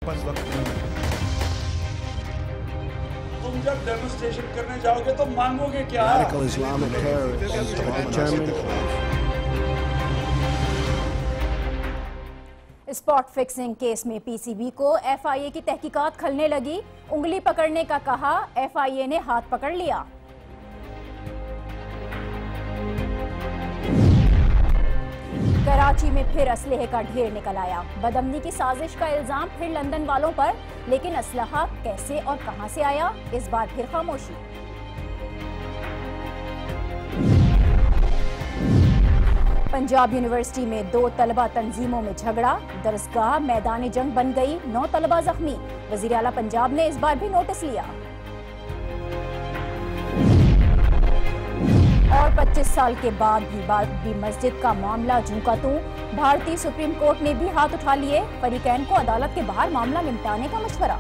पास वक्त नहीं है। तुम जब डेमोन्स्ट्रेशन करने जाओगे तो मांगोगे क्या? Radical Islamic terrorists determined. Spot fixing case में पीसीबी को एफआईए की तहकीकात खलने लगी। उंगली पकड़ने का कहा, एफआईए ने हाथ पकड़ लिया। कराची में फिर असलहे का ढेर निकल आया। बदअमनी की साजिश का इल्जाम फिर लंदन वालों पर, लेकिन असलहा कैसे और कहां से आया, इस बार फिर खामोशी। पंजाब यूनिवर्सिटी में 2 तलबा तंजीमों में झगड़ा, दरसगाह मैदान जंग बन गई, 9 तलबा जख्मी। वजीर आला पंजाब ने इस बार भी नोटिस लिया। और 25 साल के बाद भी मस्जिद का मामला जूं का तूं। भारतीय सुप्रीम कोर्ट ने भी हाथ उठा लिए। फरीकैन को अदालत के बाहर मामला निपटाने का मशवरा।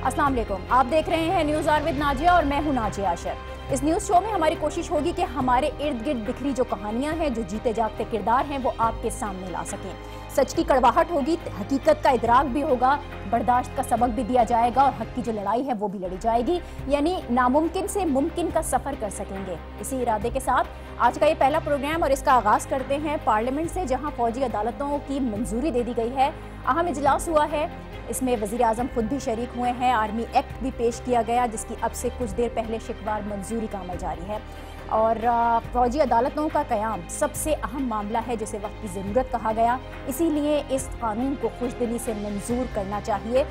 अस्सलाम वालेकुम, आप देख रहे हैं न्यूज़ आवर विद नाजिया और मैं हूं नाजिया आशर। इस न्यूज़ शो में हमारी कोशिश होगी कि हमारे इर्द गिर्द बिखरी जो कहानियां हैं, जो जीते जागते किरदार हैं, वो आपके सामने ला सकें। सच की कड़वाहट होगी, हकीकत का इदराक भी होगा, बर्दाश्त का सबक भी दिया जाएगा और हक की जो लड़ाई है वो भी लड़ी जाएगी। यानी नामुमकिन से मुमकिन का सफर कर सकेंगे। इसी इरादे के साथ आज का ये पहला प्रोग्राम और इसका आगाज करते हैं पार्लियामेंट से, जहां फौजी अदालतों की मंजूरी दे दी गई है। अहम इजलास हुआ है, इसमें वजीर आजम खुद भी शरीक हुए हैं। आर्मी एक्ट भी पेश किया गया, जिसकी अब से कुछ देर पहले शिकवार मंजूरी का अमल जारी है। और फौजी अदालतों का कयाम सबसे अहम मामला है, जिसे वक्त की ज़रूरत कहा गया। इसीलिए इस कानून को खुशदिली से मंजूर करना चाहिए,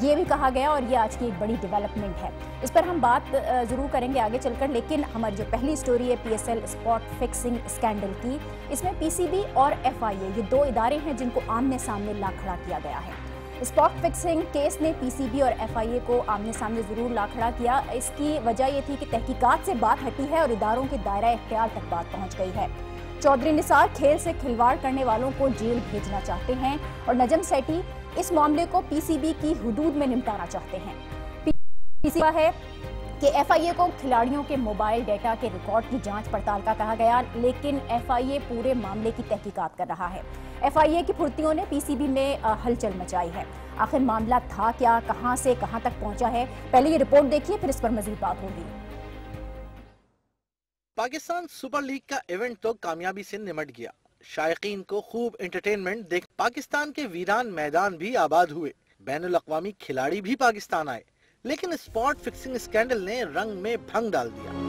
ये भी कहा गया। और ये आज की एक बड़ी डेवलपमेंट है, इस पर हम बात ज़रूर करेंगे आगे चलकर। लेकिन हमारी जो पहली स्टोरी है पीएसएल स्पॉट फिक्सिंग स्कैंडल की, इसमें पीसीबी और एफआईए ये 2 इदारे हैं जिनको आमने सामने ला खड़ा किया गया है। स्पॉट फिक्सिंग केस ने पीसीबी और एफआईए को आमने सामने जरूर ला खड़ा किया। इसकी वजह यह थी कि तहकीकात से बात हटी है और इदारों के दायरा इख्तियार तक बात पहुंच गई है। चौधरी निसार खेल से खिलवाड़ करने वालों को जेल भेजना चाहते हैं और नजम सेठी इस मामले को पीसीबी की हुदूद में निपटाना चाहते हैं। पीसीबी है कि एफआईए को खिलाड़ियों के मोबाइल डेटा के रिकॉर्ड की जांच पड़ताल का कहा गया, लेकिन एफआईए पूरे मामले की तहकीकात कर रहा है। एफआईए की फुर्तियों ने पीसीबी में हलचल मचाई है। आखिर मामला था क्या, कहां से कहां तक पहुंचा है, पहले ये रिपोर्ट देखिए, फिर इस पर मजीद बात होगी। पाकिस्तान सुपर लीग का इवेंट तो कामयाबी से निमट गया। शायकीन को खूब एंटरटेनमेंट देख पाकिस्तान के वीरान मैदान भी आबाद हुए। बैनुल अक़वामी खिलाड़ी भी पाकिस्तान आए, लेकिन स्पॉट फिक्सिंग स्कैंडल ने रंग में भंग डाल दिया।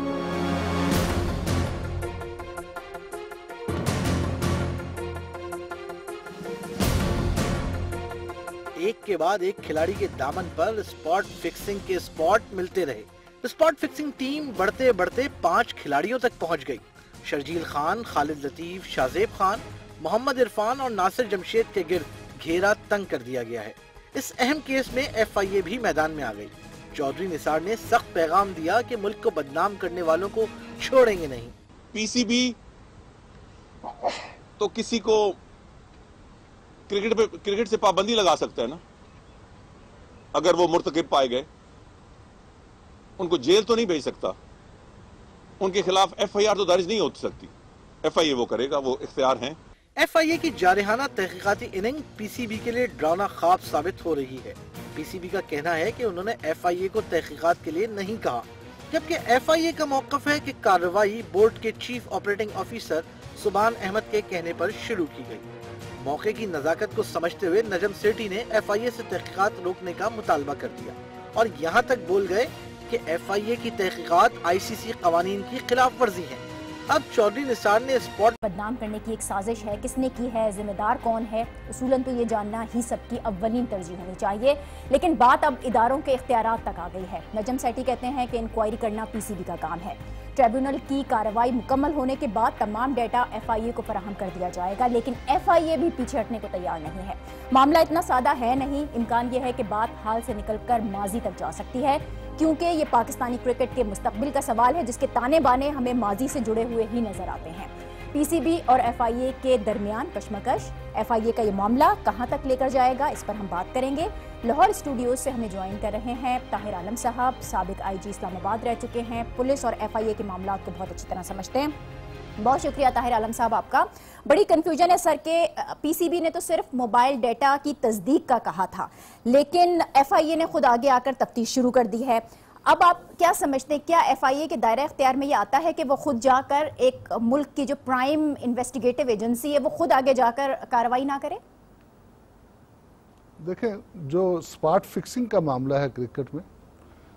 एक के बाद एक खिलाड़ी के दामन पर स्पॉट फिक्सिंग के स्पॉट मिलते रहे। स्पॉट फिक्सिंग टीम बढ़ते बढ़ते 5 खिलाड़ियों तक पहुंच गई। शर्जील खान, खालिद लतीफ, शाजेब खान, मोहम्मद इरफान और नासिर जमशेद के गिर्द घेरा तंग कर दिया गया है। इस अहम केस में एफआईए भी मैदान में आ गई। चौधरी निसार ने सख्त पैगाम दिया कि मुल्क को बदनाम करने वालों को छोड़ेंगे नहीं। पीसीबी तो किसी को क्रिकेट से पाबंदी लगा सकता है ना, अगर वो मुर्तकिब पाए गए। उनको जेल तो नहीं भेज सकता, उनके खिलाफ एफआईआर तो दर्ज नहीं हो सकती। एफआईए वो करेगा, वो इख्तियार हैं। एफआईए की जारहाना तहकीकाती इनिंग पीसीबी के लिए डरावना ख्वाब साबित हो रही है। पीसीबी का कहना है कि उन्होंने एफआईए को तहकीकात के लिए नहीं कहा, जबकि एफआईए का मौक़िफ़ है कि कार्रवाई बोर्ड के chief operating officer Subhan Ahmed के कहने पर शुरू की गई। मौके की नजाकत को समझते हुए नजम सेठी ने एफआईए से तहकीकात रोकने का मुतालबा कर दिया और यहाँ तक बोल गए कि एफआईए की तहकीकात आईसीसी कवानीन की खिलाफ वर्जी है। अब चौधरी निसार ने स्पॉट बदनाम करने की एक साजिश है, किसने की है, जिम्मेदार कौन है, उसूलन तो ये जानना ही सबकी अव्वलीन तरजीह होनी चाहिए। लेकिन बात अब इदारों के इख्तियारात तक आ गई है। नजम सेठी कहते हैं कि इंक्वायरी करना पीसीबी का काम है। ट्रिब्यूनल की कार्रवाई मुकम्मल होने के बाद तमाम डेटा एफआईए को फराहम कर दिया जाएगा, लेकिन एफआईए भी पीछे हटने को तैयार नहीं है। मामला इतना सादा है नहीं, इम्कान यह है कि बात हाल से निकलकर माजी तक जा सकती है, क्योंकि ये पाकिस्तानी क्रिकेट के मुस्तकबिल का सवाल है, जिसके ताने बाने हमें माजी से जुड़े हुए ही नजर आते हैं। पीसीबी और एफआईए के दरमियान कशमकश, एफआईए का ये मामला कहां तक लेकर जाएगा, इस पर हम बात करेंगे। लाहौर स्टूडियो से हमें ज्वाइन कर रहे हैं ताहिर आलम साहब, साबिक आईजी इस्लामाबाद रह चुके हैं, पुलिस और FIA के मामला को बहुत अच्छी तरह समझते हैं। बहुत शुक्रिया ताहिर आलम साहब आपका। बड़ी कंफ्यूजन है सर के PCB ने तो सिर्फ मोबाइल डेटा की तस्दीक का कहा था, लेकिन FIA ने खुद आगे आकर तफ्तीश शुरू कर दी है। अब आप क्या समझते हैं, क्या FIA के दायरा इख्तियार में ये आता है कि वो खुद जाकर एक मुल्क की जो प्राइम इन्वेस्टिगेटिव एजेंसी है वो खुद आगे जाकर कार्रवाई ना करे? देखें, जो स्पॉट फिक्सिंग का मामला है क्रिकेट में,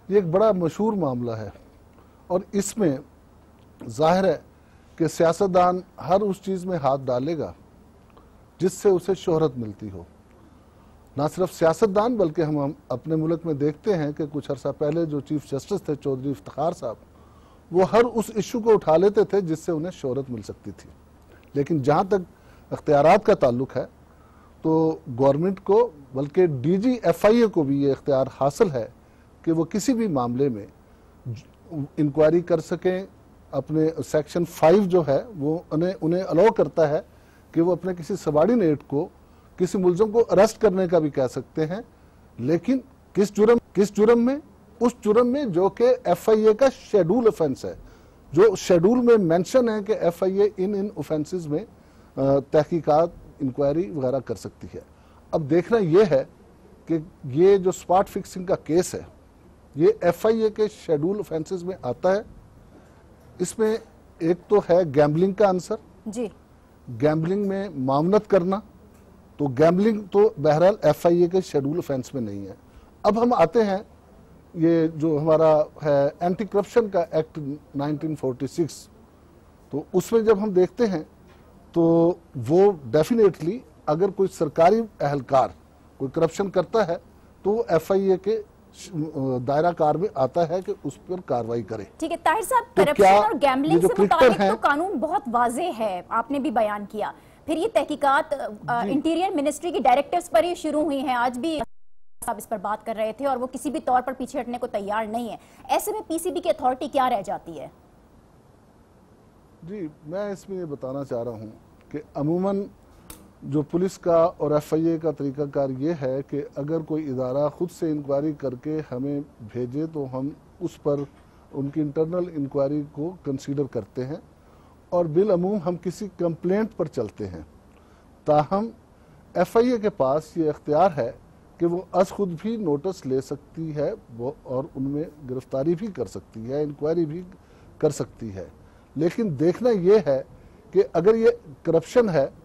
ये एक बड़ा मशहूर मामला है और इसमें जाहिर है कि सियासतदान हर उस चीज़ में हाथ डालेगा जिससे उसे शोहरत मिलती हो। ना सिर्फ सियासतदान बल्कि हम अपने मुल्क में देखते हैं कि कुछ अर्सा पहले जो चीफ जस्टिस थे चौधरी इफ्तिखार साहब, वो हर उस इशू को उठा लेते थे जिससे उन्हें शोहरत मिल सकती थी। लेकिन जहाँ तक इख्तियारात का ताल्लुक है तो गवर्नमेंट को बल्कि DG FIA को भी ये इख्तियार हासिल है कि वो किसी भी मामले में इंक्वायरी कर सकें। अपने सेक्शन 5 जो है वो उन्हें अलाउ करता है कि वो अपने किसी सबॉर्डिनेट को, किसी मुलजम को अरेस्ट करने का भी कह सकते हैं। लेकिन किस जुर्म में? उस जुर्म में जो कि FIA का शेड्यूल ऑफेंस है, जो शेड्यूल में मेंशन है कि FIA इन ऑफेंसेस में तहकीकात, इंक्वायरी वगैरह कर सकती है। अब देखना यह है कि ये जो स्पॉट फिक्सिंग का केस है ये FIA के शेड्यूल ऑफेंसेस में आता है। इसमें एक तो है गैम्बलिंग का आंसर जी, गैम्बलिंग में मामनत करना, तो गैम्बलिंग तो बहरहाल FIA के शेड्यूल ऑफेंस में नहीं है। अब हम आते हैं ये जो हमारा है एंटी करप्शन का एक्ट 1946, तो उसमें जब हम देखते हैं तो वो डेफिनेटली अगर कोई सरकारी एहलकार कोई करप्शन करता है तो FIA के दायरा कार में आता है कि उस पर कार्रवाई करे। ठीक है ताहिर साहब, करप्शन और गैम्बलिंग से मुताबिक तो कानून बहुत वाज़ेह है, आपने भी बयान किया। फिर ये तहकीकात इंटीरियर मिनिस्ट्री की डायरेक्टर्स पर ही शुरू हुई हैं, आज भी साहब इस पर बात कर रहे थे और वो किसी भी तौर पर पीछे हटने को तैयार नहीं है। ऐसे में PCB की अथॉरिटी क्या रह जाती है? जी, मैं इसमें ये बताना चाह रहा हूँ कि अमूमन जो पुलिस का और FIA का तरीकाकार ये है कि अगर कोई इदारा खुद से इंक्वायरी करके हमें भेजे तो हम उस पर उनकी इंटरनल इंक्वायरी को कंसीडर करते हैं और बिलअमूम हम किसी कंप्लेंट पर चलते हैं। ताहम FIA के पास ये इख्तियार है कि वो अज खुद भी नोटिस ले सकती है वो और उनमें गिरफ्तारी भी कर सकती है, इंक्वायरी भी कर सकती है। लेकिन देखना ये है कि अगर ये करप्शन है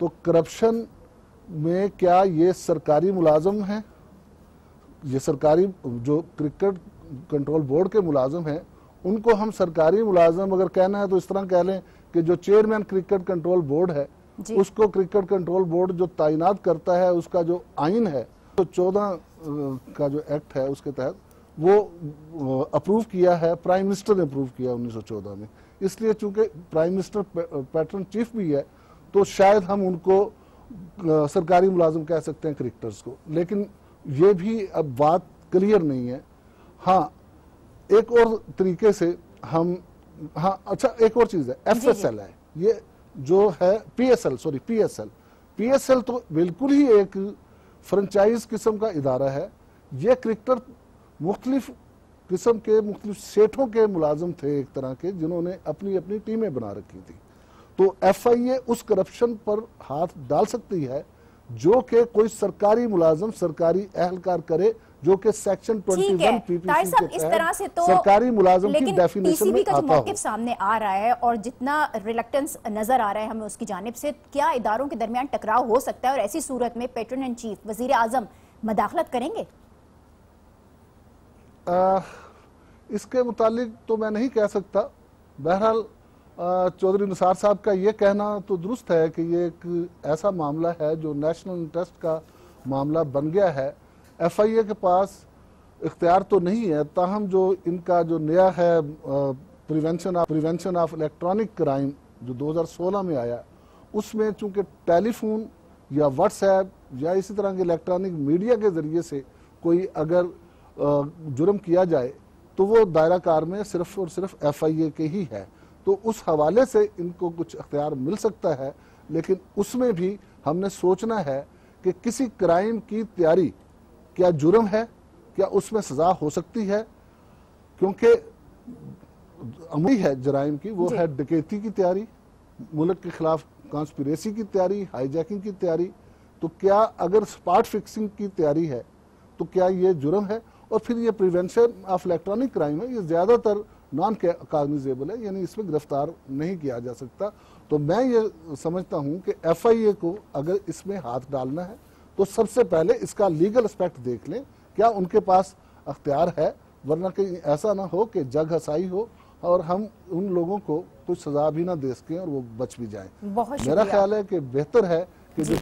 तो करप्शन में क्या ये सरकारी मुलाजम हैं, ये सरकारी जो क्रिकेट कंट्रोल बोर्ड के मुलाजम हैं उनको हम सरकारी मुलाजम अगर कहना है तो इस तरह कह लें कि जो चेयरमैन क्रिकेट कंट्रोल बोर्ड है उसको क्रिकेट कंट्रोल बोर्ड जो तैनात करता है उसका जो आइन है तो 14 का जो एक्ट है उसके तहत वो अप्रूव किया है, प्राइम मिनिस्टर ने अप्रूव किया 1914 में। इसलिए चूंकि प्राइम मिनिस्टर पैटर्न चीफ भी है तो शायद हम उनको सरकारी मुलाजिम कह सकते हैं क्रिकेटर्स को। लेकिन ये भी अब बात क्लियर नहीं है। हाँ, एक और तरीके से हम, हाँ अच्छा एक और चीज है FSL है, ये जो है PSL तो बिल्कुल ही एक फ्रेंचाइज किस्म का इदारा है। ये क्रिकेटर मुख्तलिफ किस्म के मुख्तलिफ सेठों के मुलाजिम थे एक तरह के, जिन्होंने अपनी अपनी टीमें बना रखी थी। तो FIA उस करप्शन पर हाथ डाल सकती है जो कि कोई सरकारी मुलाजिम, सरकारी एहलकार करे, जो कि सेक्शन 21 PPC के इस तरह से तो सरकारी मुलाजिम की डेफिनेशन में का जो मौक़िफ़ सामने आ रहा है और जितना रिलक्टेंस नजर आ रहा है हमें उसकी जानिब से, क्या इदारों के दरमियान टकराव हो सकता है और ऐसी सूरत में पैट्रन इन चीफ वजीर आजम मदाखलत करेंगे? इसके मुतालिक तो मैं नहीं कह सकता। बहरहाल चौधरी निसार साहब का ये कहना तो दुरुस्त है कि ये एक ऐसा मामला है जो नेशनल इंटरेस्ट का मामला बन गया है। FIA के पास इख्तियार तो नहीं है, ताहम जो इनका जो नया है प्रिवेंशन ऑफ इलेक्ट्रॉनिक क्राइम जो 2016 में आया, उसमें चूंकि टेलीफोन या व्हाट्सएप या इसी तरह के इलेक्ट्रॉनिक मीडिया के ज़रिए से कोई अगर जुर्म किया जाए तो वो दायरा कार में सिर्फ और सिर्फ FIA के ही है। तो उस हवाले से इनको कुछ अख्तियार मिल सकता है, लेकिन उसमें भी हमने सोचना है कि किसी क्राइम की तैयारी क्या जुर्म है, क्या उसमें सजा हो सकती है, क्योंकि अमली है जराइम की, वो है डकैती की तैयारी, मुल्क के खिलाफ कॉन्स्पिरेसी की तैयारी, हाईजैकिंग की तैयारी। तो क्या अगर स्पॉट फिक्सिंग की तैयारी है तो क्या ये जुर्म है? और फिर ये प्रिवेंशन ऑफ इलेक्ट्रॉनिक क्राइम है, ये ज्यादातर नॉन कॉग्निजेबल है, यानी इसमें गिरफ्तार नहीं किया जा सकता। तो मैं ये समझता हूं कि FIA को अगर इसमें हाथ डालना है तो सबसे पहले इसका लीगल एस्पेक्ट देख लें, क्या उनके पास अख्तियार है, वरना कहीं ऐसा ना हो कि जग हसाई हो और हम उन लोगों को कुछ सजा भी ना दे सकें और वो बच भी जाएं। मेरा ख्याल है कि बेहतर है कि जो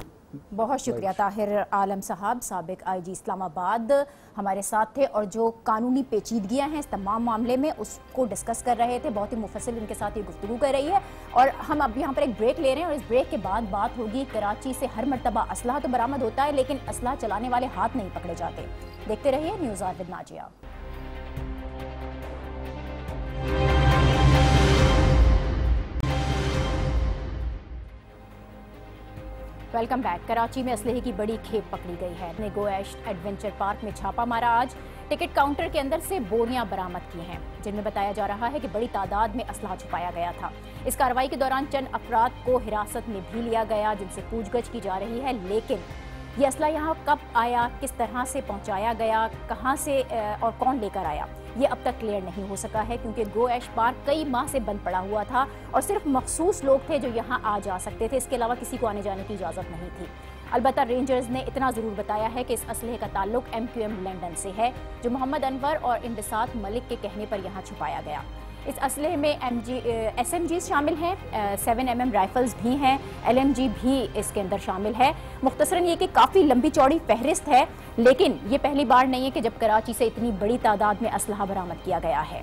बहुत शुक्रिया ताहिर आलम साहब, साबिक IG इस्लामाबाद हमारे साथ थे और जो कानूनी पेचीदगियां हैं इस तमाम मामले में उसको डिस्कस कर रहे थे। बहुत ही मुफस्सिल उनके साथ ये गुफ्तगू कर रही है। और हम अब यहाँ पर एक ब्रेक ले रहे हैं और इस ब्रेक के बाद बात होगी कराची से हर मरतबा असलहा तो बरामद होता है लेकिन असलहा चलाने वाले हाथ नहीं पकड़े जाते। देखते रहिए news hour with Nazia. Welcome back. Karachi में असलहे की बड़ी खेप पकड़ी गई है। ने गोएश एडवेंचर पार्क में छापा मारा आज। टिकट काउंटर के अंदर से बोरियां बरामद की हैं जिनमें बताया जा रहा है कि बड़ी तादाद में असलहा छुपाया गया था। इस कार्रवाई के दौरान चंद अफराद को हिरासत में भी लिया गया जिनसे पूछगछ की जा रही है, लेकिन ये असला यहाँ कब आया, किस तरह से पहुँचाया गया, कहाँ से और कौन लेकर आया, ये अब तक क्लियर नहीं हो सका है क्योंकि गोएश पार्क कई माह से बंद पड़ा हुआ था और सिर्फ मखसूस लोग थे जो यहाँ आ जा सकते थे। इसके अलावा किसी को आने जाने की इजाज़त नहीं थी। अलबत्ता रेंजर्स ने इतना ज़रूर बताया है कि इस असलहे का ताल्लुक MQM लंदन से है जो मोहम्मद अनवर और इंबिसात मलिक के कहने पर यहाँ छुपाया गया। इस असलहे में SMGs शामिल हैं, 7mm राइफल्स भी हैं, LMG भी इसके अंदर शामिल है। मुख्तसरन ये कि काफ़ी लंबी चौड़ी फहरिस्त है, लेकिन ये पहली बार नहीं है कि जब कराची से इतनी बड़ी तादाद में असलहा बरामद किया गया है।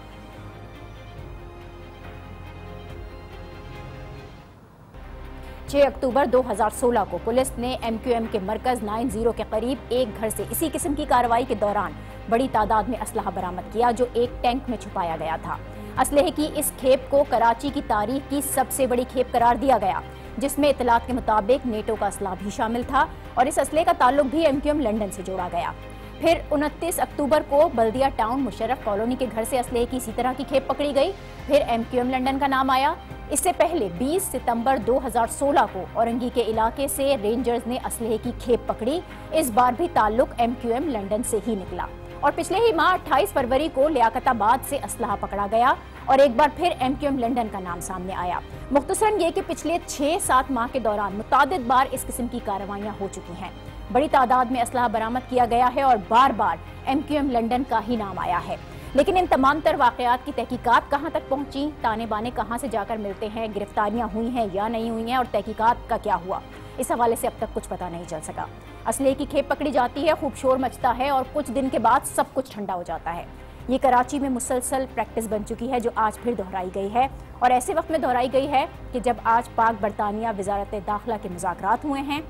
6 अक्टूबर 2016 को पुलिस ने MQM के मरकज 90 के करीब एक घर से इसी किस्म की कार्रवाई के दौरान बड़ी तादाद में असलहा बरामद किया जो एक टैंक में छुपाया गया था। असलहे की इस खेप को कराची की तारीख की सबसे बड़ी खेप करार दिया गया जिसमें इतलात के मुताबिक नेटो का असलहा भी शामिल था और इस असलहे का ताल्लुक भी MQM लंदन से जोड़ा गया। फिर 29 अक्टूबर को बल्दिया टाउन मुशर्रफ कॉलोनी के घर से असलहे की इसी तरह की खेप पकड़ी गई। फिर MQM लंदन का नाम आया। इससे पहले 20 सितंबर 2016 को औरंगी के इलाके से रेंजर्स ने असलहे की खेप पकड़ी। इस बार भी ताल्लुक MQM लंदन से ही निकला और पिछले ही माह 28 फरवरी को लियाकताबाद से असलहा पकड़ा गया और एक बार फिर MQM लंदन का नाम सामने आया। मुख्तसरन ये कि पिछले 6-7 माह के दौरान मुतादिद बार इस किस्म की कार्रवाइयां हो चुकी हैं। बड़ी तादाद में असलहा बरामद किया गया है और बार बार MQM लंदन का ही नाम आया है। लेकिन इन तमाम तर वाकयात की तहकीकात कहाँ तक पहुंची, ताने बाने कहाँ से जाकर मिलते हैं, गिरफ्तारियां हुई हैं या नहीं हुई हैं और तहकीकात का क्या हुआ, इस हवाले से अब तक कुछ पता नहीं चल सका। असलहे की खेप पकड़ी जाती है, खूब शोर मचता है और कुछ दिन के बाद सब कुछ ठंडा हो जाता है। ये कराची में मुसलसल प्रैक्टिस बन चुकी है जो आज फिर दोहराई गई है और ऐसे वक्त में दोहराई गई है कि जब आज पाक बरतानिया वजारत दाखिला के मुज़ाकरात हुए हैं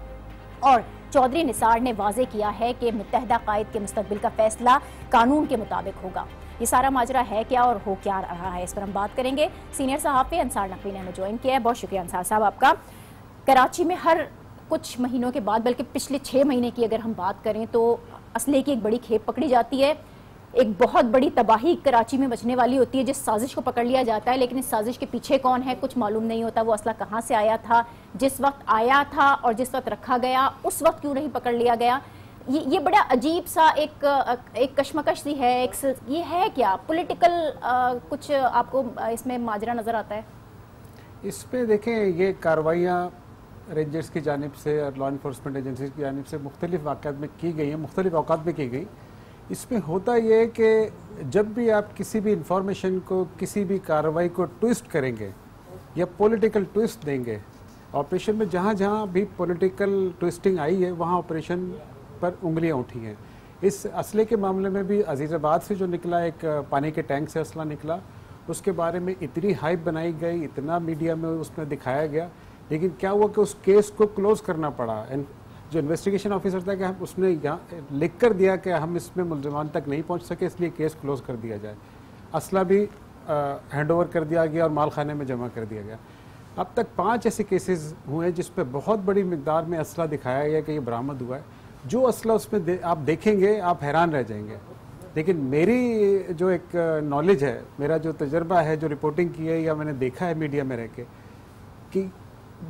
और चौधरी निसार ने वाजे किया है कि मुत्तहदा कायद के मुस्तकबिल का फैसला कानून के मुताबिक होगा। ये सारा माजरा है क्या और हो क्या रहा है, इस पर हम बात करेंगे। सीनियर सहाफ़ी अंसार नकवी ने हमें ज्वाइन किया है। बहुत शुक्रिया अंसार साहब आपका। कराची में हर कुछ महीनों के बाद, बल्कि पिछले 6 महीने की अगर हम बात करें तो असलहे की एक बड़ी खेप पकड़ी जाती है। एक बहुत बड़ी तबाही कराची में मचने वाली होती है जिस साजिश को पकड़ लिया जाता है, लेकिन इस साजिश के पीछे कौन है कुछ मालूम नहीं होता। वो असला कहाँ से आया था, जिस वक्त आया था और जिस वक्त रखा गया उस वक्त क्यों नहीं पकड़ लिया गया। ये बड़ा अजीब सा एक कशमकश सी है। ये है क्या पॉलिटिकल कुछ आपको इसमें माजरा नज़र आता है? इस पे देखें, ये कार्रवाइयाँ रेंजर्स की जानिब से और लॉ इन्फोर्समेंट एजेंसी की जानिब से मुख्तलिफ वाक़यात में की गई है, मुख्तलिफ औकात में की गई। इसमें होता यह है कि जब भी आप किसी भी इंफॉर्मेशन को, किसी भी कार्रवाई को ट्विस्ट करेंगे या पॉलिटिकल ट्विस्ट देंगे, ऑपरेशन में जहाँ जहाँ भी पॉलिटिकल ट्विस्टिंग आई है वहाँ ऑपरेशन पर उंगलियाँ उठी हैं। इस असले के मामले में भी अजीज़ाबाद से जो निकला, एक पानी के टैंक से असला निकला, उसके बारे में इतनी हाइप बनाई गई, इतना मीडिया में उसमें दिखाया गया, लेकिन क्या हुआ कि उस केस को क्लोज करना पड़ा। जो इन्वेस्टिगेशन ऑफिसर था कि हम उसने यहाँ लिख कर दिया कि हम इसमें मुलजमान तक नहीं पहुँच सके, इसलिए केस क्लोज कर दिया जाए। असला भी हैंड ओवर कर दिया गया और माल खाने में जमा कर दिया गया। अब तक 5 ऐसे केसेस हुए जिस पर बहुत बड़ी मिकदार में असला दिखाया गया कि ये बरामद हुआ है। जो असला उसमें आप देखेंगे आप हैरान रह जाएंगे। लेकिन मेरी जो एक नॉलेज है, मेरा जो तजर्बा है, जो रिपोर्टिंग की है या मैंने देखा है मीडिया में रह के, कि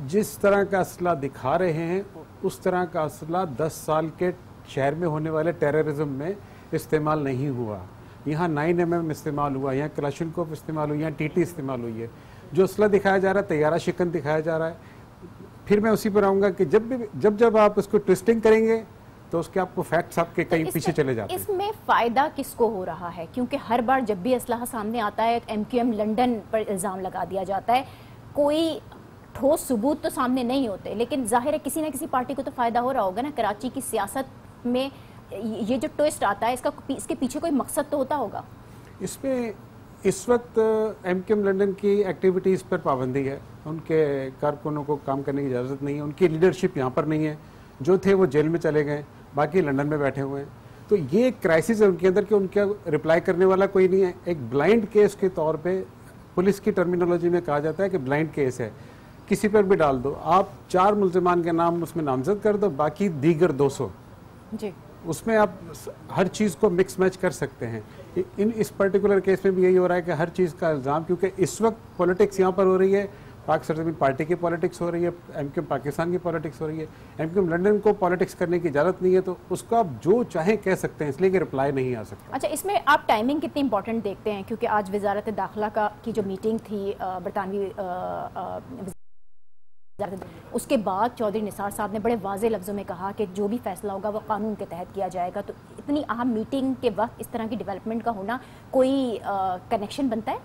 जिस तरह का असला दिखा रहे हैं उस तरह का असला 10 साल के शहर में होने वाले टेररिज्म में इस्तेमाल नहीं हुआ। यहाँ 9mm इस्तेमाल हुआ, यहाँ कलाशनकोव इस्तेमाल हुई, यहाँ TT इस्तेमाल हुई है। जो असला दिखाया जा रहा है तैयारा शिकन दिखाया जा रहा है। फिर मैं उसी पर आऊँगा कि जब आप उसको ट्विस्टिंग करेंगे तो उसके आपको फैक्ट्स आपके कहीं पीछे चले जाते हैं। इसमें फायदा किसको हो रहा है? क्योंकि हर बार जब भी असलहा सामने आता है MQM लंदन पर इल्ज़ाम लगा दिया जाता है, कोई ठोस सबूत तो सामने नहीं होते, लेकिन जाहिर है किसी ना किसी पार्टी को तो फायदा हो रहा होगा ना। कराची की सियासत में ये जो ट्विस्ट आता है, इसके पीछे कोई मकसद तो होता होगा। इसमें इस वक्त MQM लंदन की एक्टिविटीज़ पर पाबंदी है, उनके कारकुनों को काम करने की इजाज़त नहीं है, उनकी लीडरशिप यहाँ पर नहीं है, जो थे वो जेल में चले गए, बाकी लंदन में बैठे हुए हैं। तो ये एक क्राइसिस है उनके अंदर कि उनका रिप्लाई करने वाला कोई नहीं है। एक ब्लाइंड केस के तौर पे पुलिस की टर्मिनोलॉजी में कहा जाता है कि ब्लाइंड केस है, किसी पर भी डाल दो, आप 4 मुल्ज़िमान के नाम उसमें नामजद कर दो, बाकी दीगर 200 जी, उसमें आप हर चीज़ को मिक्स मैच कर सकते हैं। इस पर्टिकुलर केस में भी यही हो रहा है कि हर चीज़ का इल्ज़ाम, क्योंकि इस वक्त पॉलिटिक्स यहाँ पर हो रही है, पाक सरजमीन पार्टी की पॉलिटिक्स हो रही है, MQM पाकिस्तान की पॉलिटिक्स हो रही है। MQM लंदन को पॉलिटिक्स करने की इजाज़त नहीं है, तो उसको आप जो चाहें कह सकते हैं, इसलिए कि रिप्लाई नहीं आ सकता। अच्छा, इसमें आप टाइमिंग कितनी इंपॉर्टेंट देखते हैं? क्योंकि आज वजारत दाखिला की जो मीटिंग थी बरतानवी, उसके बाद चौधरी निसार साहब ने बड़े वाज़े लफ्ज़ों में कहा कि जो भी फैसला होगा वो कानून के तहत किया जाएगा। तो इतनी अहम मीटिंग के वक्त इस तरह की डेवलपमेंट का होना, कोई कनेक्शन बनता है?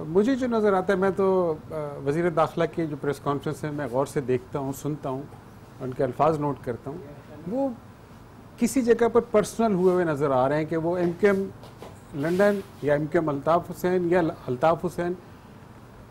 मुझे जो नज़र आता है, मैं तो वज़ीर दाखिला की जो प्रेस कॉन्फ्रेंस है मैं गौर से देखता हूँ, सुनता हूँ, उनके अल्फाज नोट करता हूँ, वो किसी जगह पर पर्सनल हुए हुए नज़र आ रहे हैं कि वो MQM लंदन या MQM अल्ताफ़ हुसैन या अल्ताफ़ हुसैन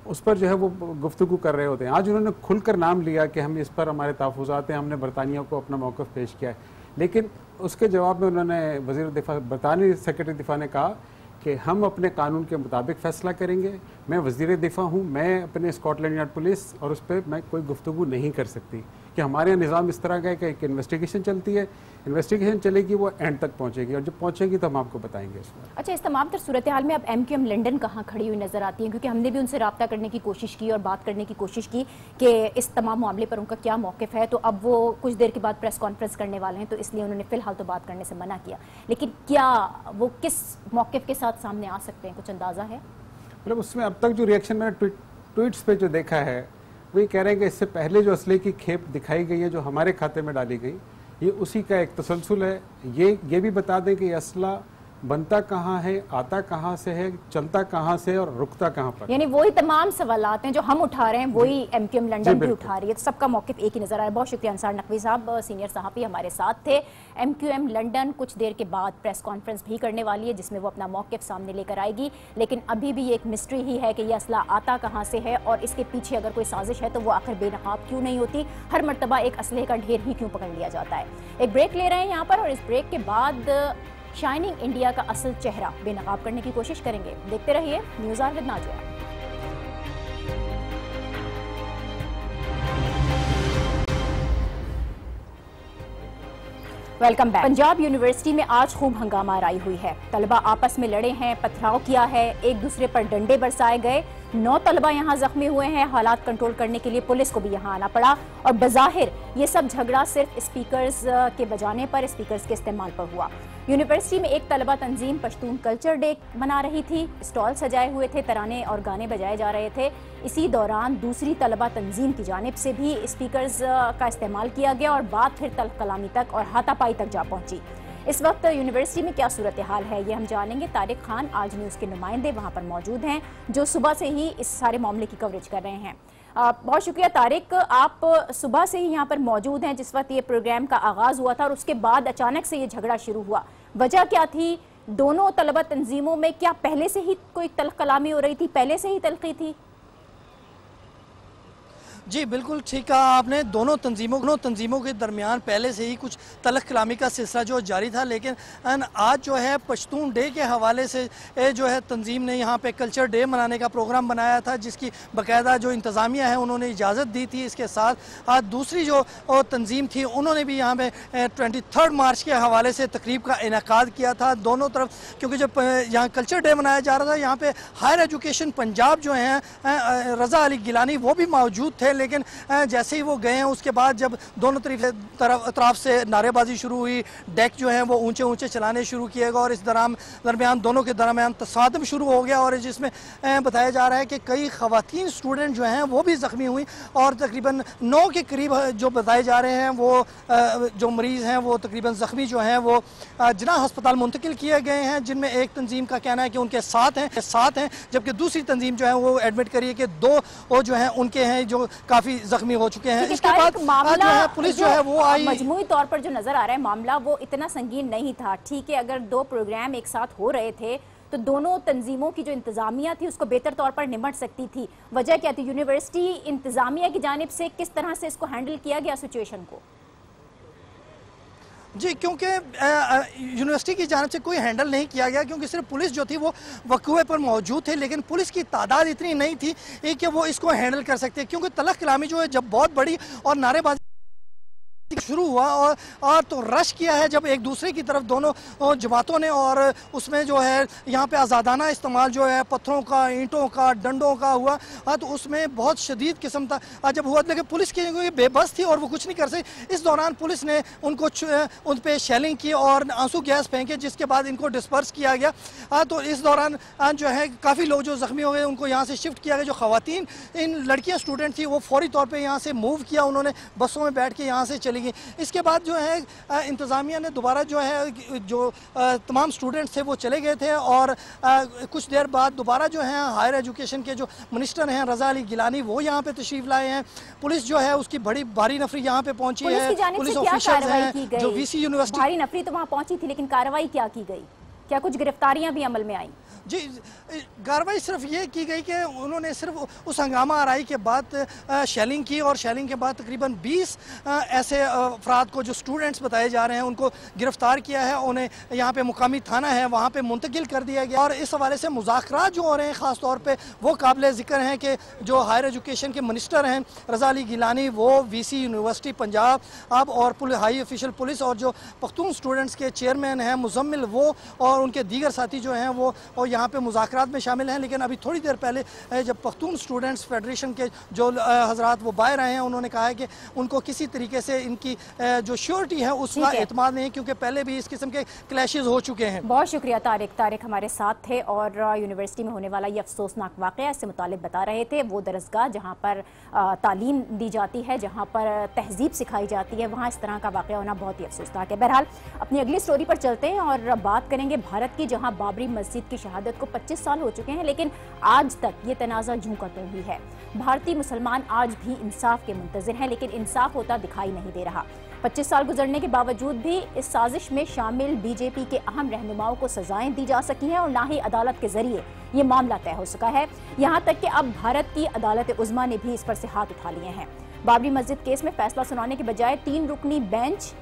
उस पर जो है वो गुफ्तगू कर रहे होते हैं। आज उन्होंने खुलकर नाम लिया कि हम इस पर हमारे तहफ़्फ़ुज़ात हैं, हमने बरतानिया को अपना मौक़िफ़ पेश किया है, लेकिन उसके जवाब में उन्होंने वज़ीर दिफ़ा, बरतानी सेक्रेटरी दिफ़ा ने कहा कि हम अपने कानून के मुताबिक फ़ैसला करेंगे। मैं वज़ीर दिफ़ा हूँ, मैं अपने स्कॉटलैंड यार्ड पुलिस और उस पर मैं कोई गुफ्तगू नहीं कर सकती, कि हमारे यहाँ निज़ाम इस तरह का है कि एक इन्वेस्टिगेशन चलती है, इन्वेस्टिगेशन चलेगी, वो एंड तक पहुँचेगी, और जब पहुँचेगी तो हम आपको बताएंगे इसमें। अच्छा, इस तमाम तर सूरत हाल में अब MQM लंदन कहाँ खड़ी हुई नज़र आती है? क्योंकि हमने भी उनसे रब्ता करने की कोशिश की और बात करने की कोशिश की कि इस तमाम मामले पर उनका क्या मौक़िफ़ है। तो अब वो कुछ देर के बाद प्रेस कॉन्फ्रेंस करने वाले हैं, तो इसलिए उन्होंने फ़िलहाल तो बात करने से मना किया। लेकिन क्या वो किस मौक़िफ़ के साथ सामने आ सकते हैं, कुछ अंदाज़ा है? मतलब उसमें अब तक जो रिएक्शन मैंने ट्वीट्स पे जो देखा है, वो ये कह रहे हैं कि इससे पहले जो असले की खेप दिखाई गई है, जो हमारे खाते में डाली गई, ये उसी का एक तसलसल है। ये भी बता दें कि असला बनता कहाँ है, आता कहाँ से है, चलता कहाँ से और रुकता कहाँ पर। यानी वही तमाम सवालात हैं जो हम उठा रहे हैं, वही MQM लंदन भी उठा रही है। तो सबका मौक़िफ़ एक ही नज़र आ रहा है। बहुत शुक्रिया अंसार नकवी साहब, सीनियर सहाफ़ी हमारे साथ थे। MQM लंदन कुछ देर के बाद प्रेस कॉन्फ्रेंस भी करने वाली है, जिसमें वो अपना मौक़िफ़ सामने लेकर आएगी, लेकिन अभी भी एक मिस्ट्री ही है कि यह असला आता कहाँ से है और इसके पीछे अगर कोई साजिश है तो वो आखिर बेनकाब क्यों नहीं होती, हर मरतबा एक असलहे का ढेर ही क्यों पकड़ लिया जाता है। एक ब्रेक ले रहे हैं यहाँ पर, और इस ब्रेक के बाद शाइनिंग इंडिया का असल चेहरा बेनकाब करने की कोशिश करेंगे। देखते रहिए news hour with Nazia. Welcome back. Punjab University में आज खूब हंगामा आराई हुई है। तलबा आपस में लड़े हैं, पथराव किया है, एक दूसरे पर डंडे बरसाए गए। 9 तलबा यहाँ जख्मी हुए हैं। हालात कंट्रोल करने के लिए पुलिस को भी यहाँ आना पड़ा, और बज़ाहिर ये सब झगड़ा सिर्फ स्पीकर्स के बजाने पर, स्पीकर्स के इस्तेमाल पर हुआ। यूनिवर्सिटी में एक तलबा तंजीम पश्तून कल्चर डे मना रही थी, स्टॉल सजाए हुए थे, तराने और गाने बजाए जा रहे थे। इसी दौरान दूसरी तलबा तंजीम की जानिब से भी स्पीकर्स का इस्तेमाल किया गया और बात फिर तल्ख कलामी तक और हाथापाई तक जा पहुंची। इस वक्त यूनिवर्सिटी में क्या सूरत हाल है, ये हम जानेंगे। तारिक खान आज न्यूज़ के नुमाइंदे वहाँ पर मौजूद हैं, जो सुबह से ही इस सारे मामले की कवरेज कर रहे हैं। बहुत शुक्रिया तारिक, आप सुबह से ही यहाँ पर मौजूद हैं जिस वक्त ये प्रोग्राम का आगाज़ हुआ था, और उसके बाद अचानक से ये झगड़ा शुरू हुआ। वजह क्या थी? दोनों तलबा तंजीमों में क्या पहले से ही कोई तल्ख कलामी हो रही थी, पहले से ही तल्खी थी? जी बिल्कुल ठीक कहा आपने। दोनों तंजीमों के दरमियान पहले से ही कुछ तलख कलामी का सिलसिला जो जारी था, लेकिन आज जो है पश्तून डे के हवाले से जो है तंजीम ने यहाँ पे कल्चर डे मनाने का प्रोग्राम बनाया था, जिसकी बाकायदा जो इंतज़ामिया है उन्होंने इजाज़त दी थी। इसके साथ आज दूसरी जो तंजीम थी उन्होंने भी यहाँ पे 23 मार्च के हवाले से तकरीब का इनेकाद किया था दोनों तरफ, क्योंकि जब यहाँ कल्चर डे मनाया जा रहा था यहाँ पे हायर एजुकेशन पंजाब जो हैं रज़ा अली गिलानी वो भी मौजूद थे, लेकिन जैसे ही वो गए हैं उसके बाद जब दोनों तरफ से नारेबाजी शुरू हुई, डेक जो है वो ऊंचे ऊंचे चलाने शुरू किए गए और इस दरमियान दोनों के दरमियान तसादम शुरू हो गया और जिसमें बताया जा रहा है कि कई खवातीन स्टूडेंट जो हैं वो भी ज़ख्मी हुई और तकरीबन 9 के करीब जो बताए जा रहे हैं वो जो मरीज़ हैं वो तकरीबन ज़ख्मी जो हैं वो जिना अस्पताल मुंतकिल किए गए हैं, जिनमें एक तंजीम का कहना है कि उनके साथ हैं, जबकि दूसरी तंजीम जो है वो एडमिट करिए कि 2 जो हैं उनके हैं जो काफ़ी ज़ख्मी हो चुके हैं। इसके बाद जो है पुलिस जो है वो आई। मजमूई तौर पर जो नजर आ रहा है मामला वो इतना संगीन नहीं था। ठीक है, अगर 2 प्रोग्राम एक साथ हो रहे थे तो दोनों तंजीमों की जो इंतजामिया थी उसको बेहतर तौर पर निपट सकती थी। वजह क्या थी? यूनिवर्सिटी इंतजामिया की जानिब से किस तरह से इसको हैंडल किया गया सिचुएशन को? जी, क्योंकि यूनिवर्सिटी की जानिब से कोई हैंडल नहीं किया गया, क्योंकि सिर्फ पुलिस जो थी वो वक़ूए पर मौजूद थे, लेकिन पुलिस की तादाद इतनी नहीं थी कि वो इसको हैंडल कर सकते, क्योंकि तलख कलामी जो है जब बहुत बड़ी और नारेबाजी शुरू हुआ और तो रश किया है जब एक दूसरे की तरफ दोनों जमातों ने, और उसमें जो है यहाँ पे आज़ादाना इस्तेमाल जो है पत्थरों का, ईंटों का, डंडों का हुआ, तो उसमें बहुत शदीद किस्म था जब हुआ, लेकिन पुलिस की बेबस थी और वो कुछ नहीं कर सकी। इस दौरान पुलिस ने उन पे शेलिंग की और आंसू गैस फेंके, जिसके बाद इनको डिस्पर्स किया गया। तो इस दौरान जो है काफ़ी लोग जो ज़ख्मी हो गए उनको यहाँ से शिफ्ट किया गया। जो ख़वातीन इन लड़कियाँ स्टूडेंट थी वो फौरी तौर पर यहाँ से मूव किया, उन्होंने बसों में बैठ के यहाँ से चली गई। इसके बाद जो है इंतज़ामिया ने दोबारा जो है जो तमाम स्टूडेंट्स थे वो चले गए थे और कुछ देर बाद दोबारा जो है हायर एजुकेशन के जो मिनिस्टर हैं रज़ा अली गिलानी वो यहाँ पे तशरीफ लाए हैं। पुलिस जो है उसकी बड़ी भारी नफरी यहाँ पे पहुंची है। पुलिस ऑफिशियल्स हैं जो वीसी यूनिवर्सिटी, भारी नफरी तो वहाँ पहुंची थी, लेकिन कार्रवाई क्या की गई? क्या कुछ गिरफ्तारियां भी अमल में आई? जी, कार्रवाई सिर्फ ये की गई कि उन्होंने सिर्फ उस हंगामा आराई के बाद शेलिंग की और शेलिंग के बाद तकरीबन 20 ऐसे अफराद को जो स्टूडेंट्स बताए जा रहे हैं उनको गिरफ्तार किया है, उन्हें यहाँ पे मुकामी थाना है वहाँ पे मुंतकिल कर दिया गया। और इस हवाले से मुज़ाकरात जो हो रहे हैं ख़ास तौर पे वो काबिल ज़िक्र हैं कि जो हायर एजुकेशन के मिनिस्टर हैं रज़ा अली गिलानी वो वीसी यूनिवर्सिटी पंजाब और हाई ऑफिशियल पुलिस और जो पख्तून स्टूडेंट्स के चेयरमैन हैं मुजम्मिल वो और उनके दीगर साथी जो हैं वो और यहाँ पे मुज़ाकरात में शामिल हैं। लेकिन अभी थोड़ी देर पहले जब पख्तून स्टूडेंट्स फेडरेशन के जो हजरात वो बाहर आए हैं उन्होंने कहा है कि उनको किसी तरीके से इनकी जो श्योरिटी है उसका एतमाद नहीं, क्योंकि पहले भी इस किस्म के क्लैशेस हो चुके हैं। बहुत शुक्रिया तारिक हमारे साथ थे और यूनिवर्सिटी में होने वाला ये अफसोसनाक वाक़या इससे मुतालिक बता रहे थे। वो दरसगाह जहाँ पर तालीम दी जाती है, जहाँ पर तहजीब सिखाई जाती है, वहाँ इस तरह का वाक़या होना बहुत ही अफसोसनाक है। बहरहाल अपनी अगली स्टोरी पर चलते हैं और बात करेंगे भारत की, जहाँ बाबरी मस्जिद की शहादत को 25 साल हो चुके हैं, लेकिन आज तक ये तनाज़ा यूं का त्यों ही है। भारतीय मुसलमान आज भी इंसाफ के मुंतज़िर हैं, लेकिन इंसाफ होता दिखाई नहीं दे रहा। 25 साल गुजरने के बावजूद भी इस साजिश में शामिल बीजेपी के अहम रहनुमाओं को सजाएं दी जा सकी हैं और ना ही अदालत के जरिए ये मामला तय हो सका है। यहाँ तक कि अब भारत की अदालत उज़्मा ने भी इस पर से हाथ उठा लिए हैं। बाबरी मस्जिद केस में फैसला सुनाने के बजाय 3 रुकनी बेंच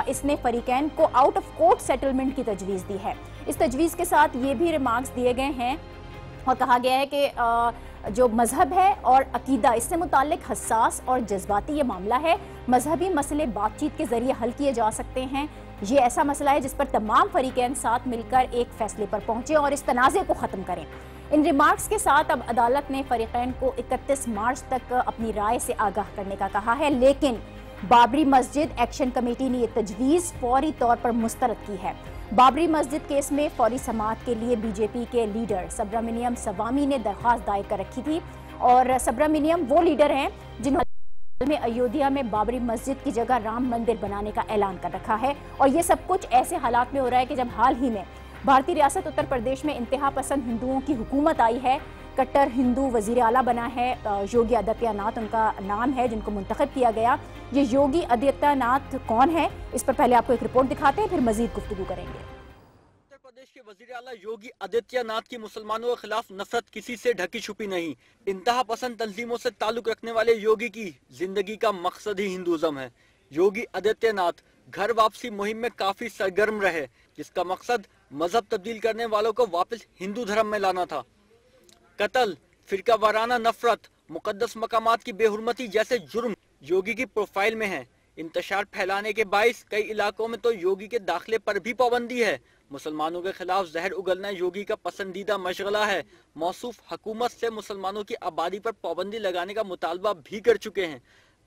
इसने फरीकैन को आउट ऑफ कोर्ट सेटलमेंट की तजवीज़ दी है। इस तजवीज़ के साथ ये भी रिमार्क्स दिए गए हैं और कहा गया है कि जो मजहब है और अकीदा इससे मुताल्लिक हसास और जज्बाती ये मामला है। मजहबी मसले बातचीत के जरिए हल किए जा सकते हैं। ये ऐसा मसला है जिस पर तमाम फरीकैन साथ मिलकर एक फैसले पर पहुंचे और इस तनाज़े को ख़त्म करें। इन रिमार्क्स के साथ अब अदालत ने फरीकैन को 31 मार्च तक अपनी राय से आगाह करने का कहा है, लेकिन बाबरी मस्जिद एक्शन कमेटी ने यह तजवीज़ फौरी तौर पर मुस्तरद की है। बाबरी मस्जिद केस में फौरी समाअत के लिए बीजेपी के लीडर सुब्रमण्यम स्वामी ने दरख्वास्त दायर कर रखी थी और सुब्रमण्यम वो लीडर हैं जिन्होंने अयोध्या में बाबरी मस्जिद की जगह राम मंदिर बनाने का ऐलान कर रखा है। और ये सब कुछ ऐसे हालात में हो रहा है कि जब हाल ही में भारतीय रियासत उत्तर प्रदेश में इंतहा पसंद हिंदुओं की हुकूमत आई है। कट्टर हिंदू वजीर आला बना है योगी आदित्यनाथ, उनका नाम है जिनको मुंतखब किया गया। ये योगी आदित्यनाथ कौन है, इस पर पहले आपको एक रिपोर्ट दिखाते हैं, फिर मजीद गुफ्तगू करेंगे। उत्तर प्रदेश के वजीर आला योगी आदित्यनाथ की मुसलमानों के खिलाफ नफरत किसी से ढकी छुपी नहीं। इंतहा पसंद तंजीमों से ताल्लुक रखने वाले योगी की जिंदगी का मकसद ही हिंदुइज्म है। योगी आदित्यनाथ घर वापसी मुहिम में काफी सरगर्म रहे, जिसका मकसद मजहब तब्दील करने वालों को वापस हिंदू धर्म में लाना था। कत्ल, फिरका वाराना नफरत, मुकद्दस मकामात की बेहुरमती जैसे जुर्म योगी की प्रोफाइल में हैं। इंतशार फैलाने के बाइस कई इलाकों में तो योगी के दाखिले पर भी पाबंदी है। मुसलमानों के खिलाफ जहर उगलना योगी का पसंदीदा मशगला है। मौसूफ हुकूमत से मुसलमानों की आबादी पर पाबंदी लगाने का मुतालबा भी कर चुके हैं।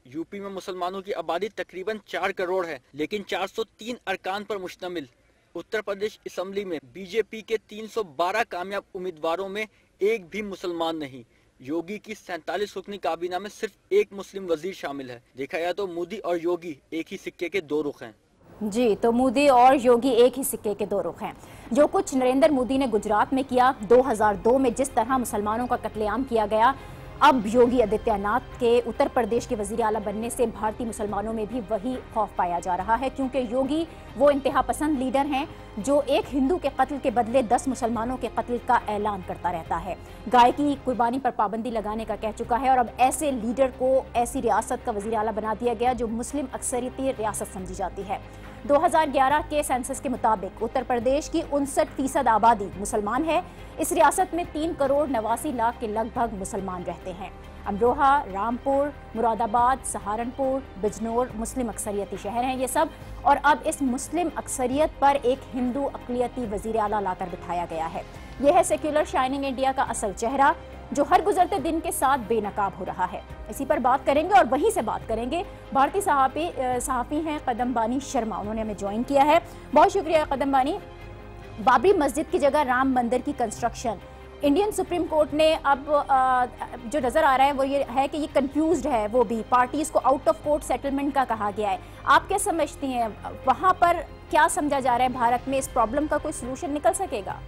यूपी में मुसलमानों की आबादी तकरीबन 4 करोड़ है, लेकिन 403 अरकान पर मुश्तमिल उत्तर प्रदेश असम्बली में बीजेपी के 312 कामयाब उम्मीदवारों में एक भी मुसलमान नहीं। योगी की 47 रुकनी काबीना में सिर्फ एक मुस्लिम वजीर शामिल है। देखा जाए तो मोदी और योगी एक ही सिक्के के दो रुख हैं। जी, तो मोदी और योगी एक ही सिक्के के दो रुख हैं। जो कुछ नरेंद्र मोदी ने गुजरात में किया, 2002 में जिस तरह मुसलमानों का कत्लेआम किया गया, अब योगी आदित्यनाथ के उत्तर प्रदेश के वजीर आला बनने से भारतीय मुसलमानों में भी वही खौफ पाया जा रहा है, क्योंकि योगी वो इंतहा पसंद लीडर हैं जो एक हिंदू के कत्ल के बदले 10 मुसलमानों के कत्ल का ऐलान करता रहता है। गाय की कुर्बानी पर पाबंदी लगाने का कह चुका है और अब ऐसे लीडर को ऐसी रियासत का वजीर आला बना दिया गया जो मुस्लिम अक्सरियती रियासत समझी जाती है। 2011 के सेंसस के मुताबिक उत्तर प्रदेश की 59% आबादी मुसलमान है। इस रियासत में 3 करोड़ 89 लाख के लगभग मुसलमान रहते हैं। अमरोहा, रामपुर, मुरादाबाद, सहारनपुर, बिजनौर मुस्लिम अक्सरियती शहर हैं ये सब, और अब इस मुस्लिम अक्सरियत पर एक हिंदू अक़लियती वज़ीर आला लाकर बिठाया गया है। यह है सेक्युलर शाइनिंग इंडिया का असल चेहरा, जो हर गुजरते दिन के साथ बेनकाब हो रहा है। इसी पर बात करेंगे और वहीं से बात करेंगे। भारतीय सहाफ़ी हैं कदम बानी शर्मा, उन्होंने हमें ज्वाइन किया है। बहुत शुक्रिया कदम बानी। बाबरी मस्जिद की जगह राम मंदिर की कंस्ट्रक्शन, इंडियन सुप्रीम कोर्ट ने अब जो नज़र आ रहा है वो ये है कि ये कंफ्यूज्ड है, वो भी पार्टीज़ को आउट ऑफ कोर्ट सेटलमेंट का कहा गया है। आप क्या समझती हैं, वहाँ पर क्या समझा जा रहा है, भारत में इस प्रॉब्लम का कोई सोल्यूशन निकल सकेगा?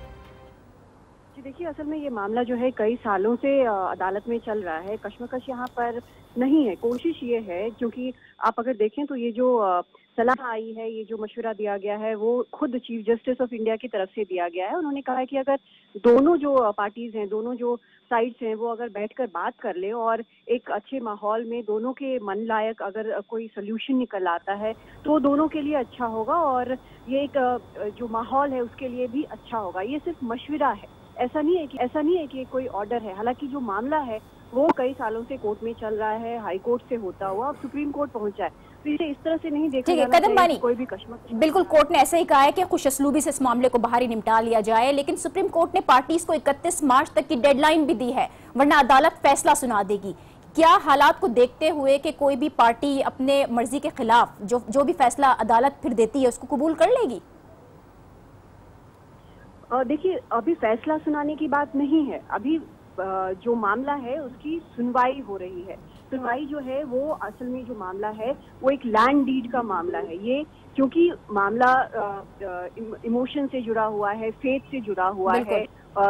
जी देखिए, असल में ये मामला जो है कई सालों से अदालत में चल रहा है। कश्मकश यहाँ पर नहीं है। कोशिश ये है, क्योंकि आप अगर देखें तो ये जो सलाह आई है, ये जो मशवरा दिया गया है, वो खुद चीफ जस्टिस ऑफ इंडिया की तरफ से दिया गया है। उन्होंने कहा है कि अगर दोनों जो पार्टीज हैं, दोनों जो साइड्स हैं, वो अगर बैठकर बात कर ले और एक अच्छे माहौल में दोनों के मन लायक अगर कोई सोल्यूशन निकल आता है तो दोनों के लिए अच्छा होगा और ये एक जो माहौल है उसके लिए भी अच्छा होगा। ये सिर्फ मशवरा है, ऐसा नहीं है कि कोई ऑर्डर है। हालांकि जो मामला है वो कई सालों से कोर्ट में चल रहा है, हाई कोर्ट से होता हुआ अब सुप्रीम कोर्ट पहुंचा है, तो इसे इस तरह से नहीं देखा जाना चाहिए कोई भी कश्मकश। बिल्कुल, कोर्ट ने ऐसे ही कहा है कि खुशअस्लूबी से इस मामले को बाहर ही निपटा लिया जाए, लेकिन सुप्रीम कोर्ट ने पार्टीज को 31 मार्च तक की डेडलाइन भी दी है, वरना अदालत फैसला सुना देगी। क्या हालात को देखते हुए कि कोई भी पार्टी अपने मर्जी के खिलाफ जो भी फैसला अदालत फिर देती है उसको कबूल कर लेगी? देखिए, अभी फैसला सुनाने की बात नहीं है। अभी जो मामला है उसकी सुनवाई हो रही है। सुनवाई जो है वो असल में जो मामला है वो एक लैंड डीड का मामला है। ये क्योंकि मामला इमोशन से जुड़ा हुआ है, फेथ से जुड़ा हुआ है,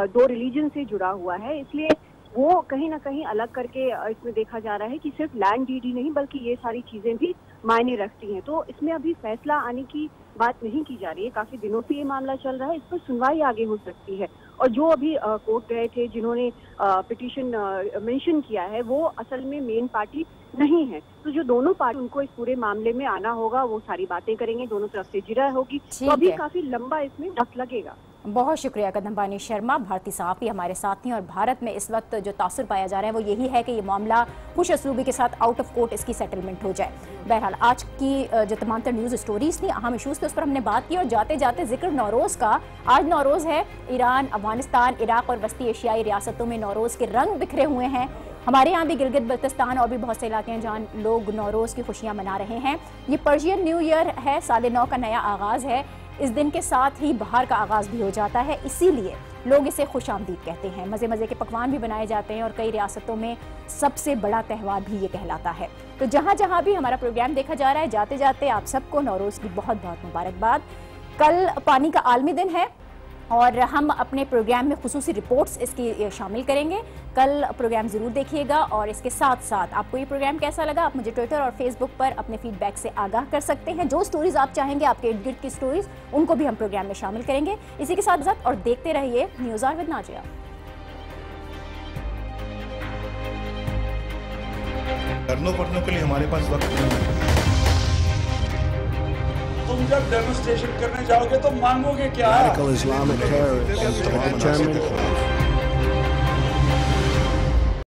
2 रिलीजन से जुड़ा हुआ है, इसलिए वो कहीं ना कहीं अलग करके इसमें देखा जा रहा है कि सिर्फ लैंड डीड ही नहीं बल्कि ये सारी चीजें भी मायने रखती हैं। तो इसमें अभी फैसला आने की बात नहीं की जा रही है। काफी दिनों से ये मामला चल रहा है, इस पर सुनवाई आगे हो सकती है। और जो अभी कोर्ट गए थे, जिन्होंने पिटीशन मेंशन किया है, वो असल में मेन पार्टी नहीं है। तो जो दोनों पार्टी, उनको इस पूरे मामले में आना होगा, वो सारी बातें करेंगे, दोनों तरफ से जिरा होगी, तो अभी काफी लंबा इसमें वक्त लगेगा। बहुत शुक्रिया कदम बानी शर्मा, भारतीय सहाफ़ी हमारे साथ हैं। और भारत में इस वक्त जो तासुर पाया जा रहा है वो यही है कि ये मामला खुशअस्लूबी के साथ आउट ऑफ कोर्ट इसकी सेटलमेंट हो जाए। बहरहाल आज की जो तमाम तर न्यूज़ स्टोरीज थी, अहम इशूज़ थे, उस पर हमने बात की। और जाते जाते जिक्र नौरोज़ का, आज नौरोज़ है। ईरान, अफगानिस्तान, इराक और वस्ती एशियाई रियासतों में नौरोज़ के रंग बिखरे हुए हैं। हमारे यहाँ भी गिलगित बल्तिस्तान और भी बहुत से इलाके हैं जहाँ लोग नौरोज़ की खुशियाँ मना रहे हैं। ये पर्शियन न्यू ईयर है, साल नौ का नया आगाज़ है। इस दिन के साथ ही बाहर का आगाज़ भी हो जाता है, इसीलिए लोग इसे खुशामदीद कहते हैं। मज़े मज़े के पकवान भी बनाए जाते हैं और कई रियासतों में सबसे बड़ा त्यौहार भी ये कहलाता है। तो जहाँ जहाँ भी हमारा प्रोग्राम देखा जा रहा है, जाते जाते आप सबको नौरोज़ की बहुत बहुत मुबारकबाद। कल पानी का आलमी दिन है, और हम अपने प्रोग्राम में खुसूसी रिपोर्ट्स इसकी शामिल करेंगे। कल प्रोग्राम ज़रूर देखिएगा और इसके साथ साथ आपको ये प्रोग्राम कैसा लगा आप मुझे ट्विटर और फेसबुक पर अपने फीडबैक से आगाह कर सकते हैं। जो स्टोरीज आप चाहेंगे आपके इर्द गिर्द की स्टोरीज उनको भी हम प्रोग्राम में शामिल करेंगे। इसी के साथ और देखते रहिए न्यूज़ आवर विद नाजिया। धरनों पढ़ने के लिए हमारे पास वक्त नहीं है। तुम जब डेमोन्स्ट्रेशन करने जाओगे तो मांगोगे क्या? Radical Islamic terrorists, German